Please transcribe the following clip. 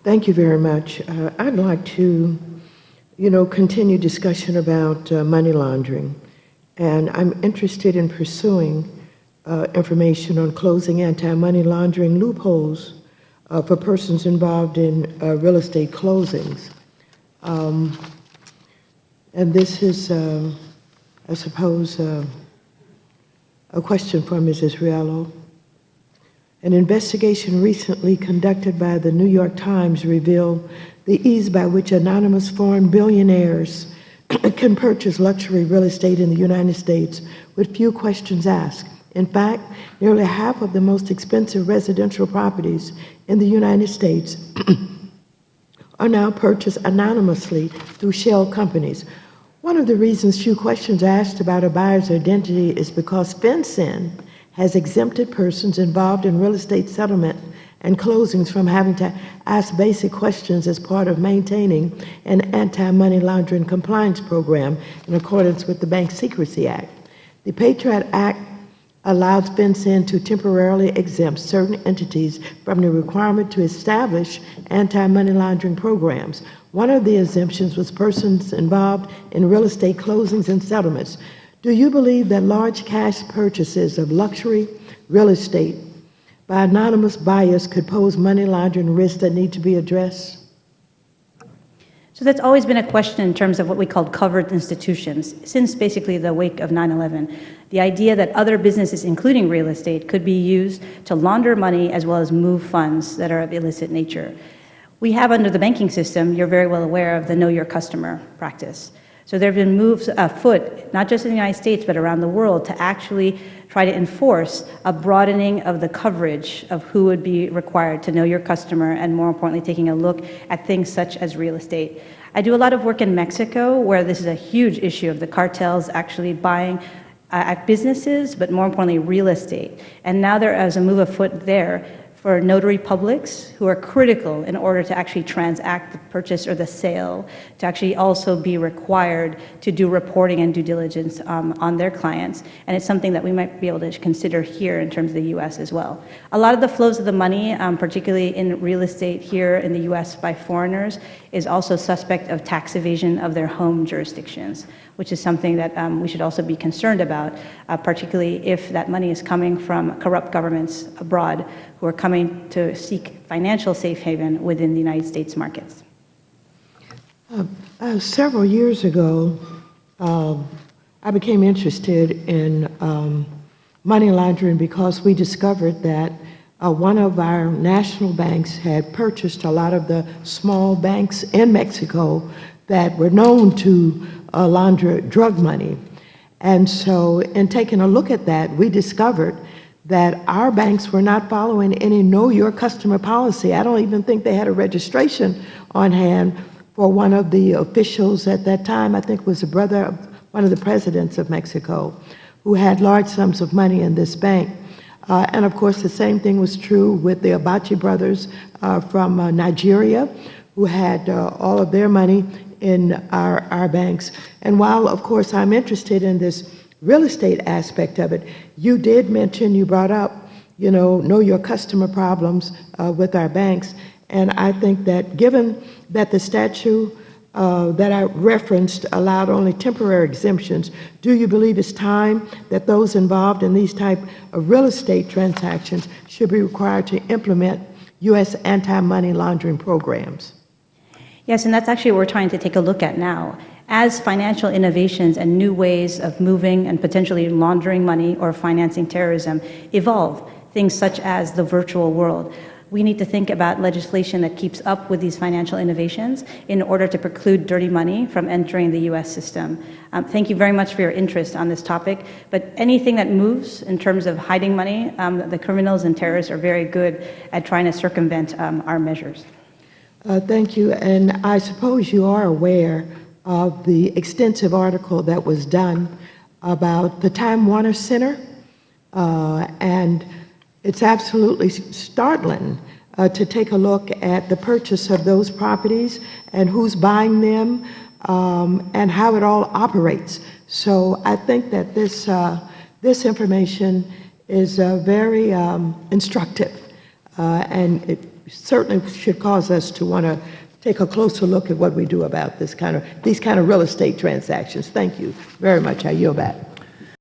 Thank you very much. I'd like to, continue discussion about money laundering. And I'm interested in pursuing information on closing anti-money laundering loopholes for persons involved in real estate closings. And this is, I suppose, a question for Mrs. Riello. An investigation recently conducted by the New York Times revealed the ease by which anonymous foreign billionaires can purchase luxury real estate in the United States with few questions asked. In fact, nearly half of the most expensive residential properties in the United States are now purchased anonymously through shell companies. One of the reasons few questions are asked about a buyer's identity is because FinCEN has exempted persons involved in real estate settlement and closings from having to ask basic questions as part of maintaining an anti-money laundering compliance program in accordance with the Bank Secrecy Act. The Patriot Act allows FinCEN to temporarily exempt certain entities from the requirement to establish anti-money laundering programs. One of the exemptions was persons involved in real estate closings and settlements. Do you believe that large cash purchases of luxury real estate by anonymous buyers could pose money laundering risks that need to be addressed? So that's always been a question in terms of what we call covered institutions, since basically the wake of 9/11. The idea that other businesses, including real estate, could be used to launder money as well as move funds that are of illicit nature. We have under the banking system, you're very well aware of the Know Your Customer practice. So there have been moves afoot, not just in the United States, but around the world, to actually try to enforce a broadening of the coverage of who would be required to know your customer, and more importantly, taking a look at things such as real estate. I do a lot of work in Mexico, where this is a huge issue of the cartels actually buying at businesses, but more importantly, real estate. And now there is a move afoot there for notary publics who are critical in order to actually transact the purchase or the sale, to actually also be required to do reporting and due diligence on their clients. And it's something that we might be able to consider here in terms of the US as well. A lot of the flows of the money, particularly in real estate here in the US by foreigners, is also suspect of tax evasion of their home jurisdictions, which is something that we should also be concerned about, particularly if that money is coming from corrupt governments abroad who are coming to seek financial safe haven within the United States markets. Several years ago, I became interested in money laundering because we discovered that one of our national banks had purchased a lot of the small banks in Mexico that were known to launder drug money. And so in taking a look at that, we discovered that our banks were not following any Know Your Customer policy. I don't even think they had a registration on hand for one of the officials at that time. I think it was the brother of one of the presidents of Mexico, who had large sums of money in this bank. And of course, the same thing was true with the Abachi brothers from Nigeria, who had all of their money in our banks. And while, of course, I'm interested in this real estate aspect of it, you did mention, you brought up, know your customer problems with our banks. And I think that given that the statute that I referenced allowed only temporary exemptions, do you believe it's time that those involved in these type of real estate transactions should be required to implement U.S. anti-money laundering programs? Yes, and that's actually what we're trying to take a look at now. As financial innovations and new ways of moving and potentially laundering money or financing terrorism evolve, things such as the virtual world, we need to think about legislation that keeps up with these financial innovations in order to preclude dirty money from entering the U.S. system. Thank you very much for your interest on this topic, but anything that moves in terms of hiding money, the criminals and terrorists are very good at trying to circumvent our measures. Thank you, and I suppose you are aware of the extensive article that was done about the Time Warner Center, and it's absolutely startling to take a look at the purchase of those properties and who's buying them and how it all operates. So I think that this information is very instructive, and it certainly should cause us to want to take a closer look at what we do about these kind of real estate transactions. Thank you very much. I yield back.